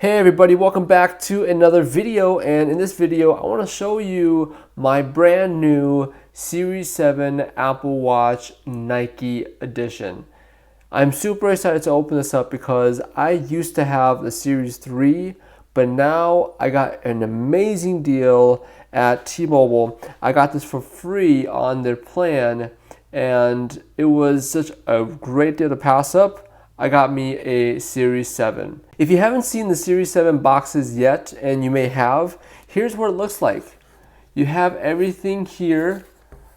Hey everybody, welcome back to another video, and in this video I want to show you my brand new Series 7 Apple Watch Nike edition. I'm super excited to open this up because I used to have the Series 3, but now I got an amazing deal at T-Mobile. I got this for free on their plan and it was such a great deal to pass up. I got me a Series 7. If you haven't seen the Series 7 boxes yet, and you may have, here's what it looks like. You have everything here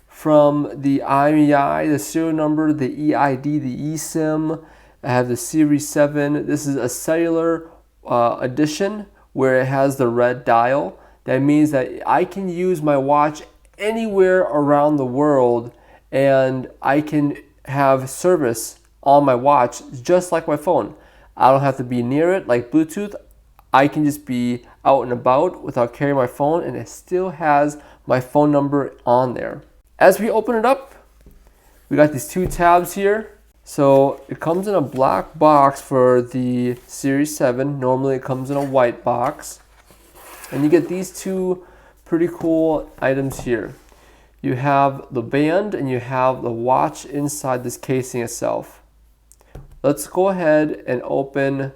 from the IMEI, the serial number, the EID, the eSIM. I have the Series 7. This is a cellular edition where it has the red dial. That means that I can use my watch anywhere around the world and I can have service on my watch just like my phone. I don't have to be near it like Bluetooth. I can just be out and about without carrying my phone, and it still has my phone number on there. As we open it up, we got these two tabs here. So it comes in a black box for the Series 7. Normally it comes in a white box. And you get these two pretty cool items here. You have the band and you have the watch inside this casing itself. Let's go ahead and open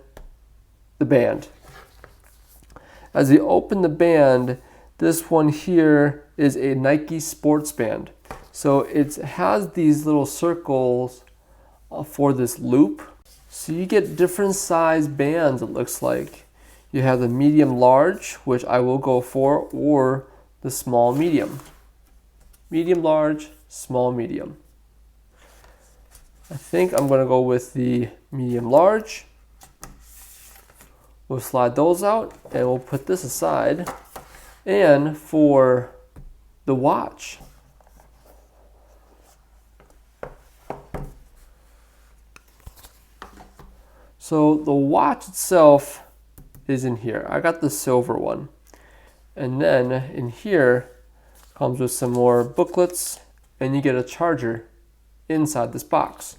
the band. As we open the band, this one here is a Nike sports band. So it has these little circles for this loop. So you get different size bands, it looks like. You have the medium large, which I will go for, or the small medium. Medium large, small medium. I think I'm going to go with the medium large. We'll slide those out and we'll put this aside. And for the watch, so the watch itself is in here. I got the silver one. And then in here comes with some more booklets, and you get a charger inside this box.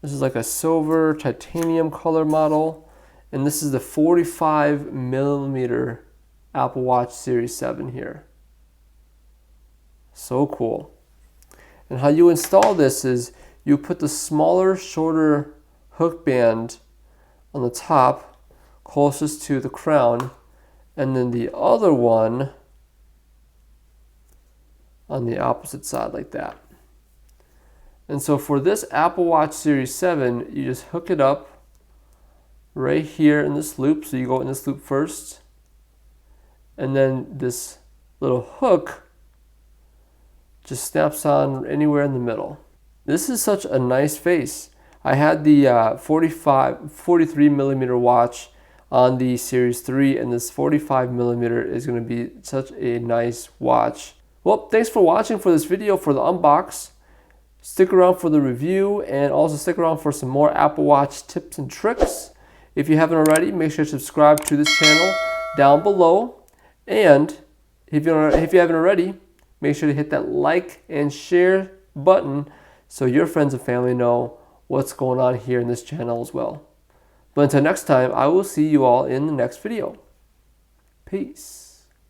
This is like a silver titanium color model, and this is the 45mm Apple Watch Series 7 here. So cool. And how you install this is you put the smaller, shorter hook band on the top closest to the crown, and then the other one on the opposite side like that. And so for this Apple Watch Series 7, you just hook it up right here in this loop. So you go in this loop first, and then this little hook just snaps on anywhere in the middle. This is such a nice face. I had the 43mm watch on the Series 3, and this 45mm is going to be such a nice watch. Well, thanks for watching for this video for the unbox. Stick around for the review, and also stick around for some more Apple Watch tips and tricks. If you haven't already, make sure to subscribe to this channel down below. And if you haven't already, make sure to hit that like and share button so your friends and family know what's going on here in this channel as well. But until next time, I will see you all in the next video. Peace.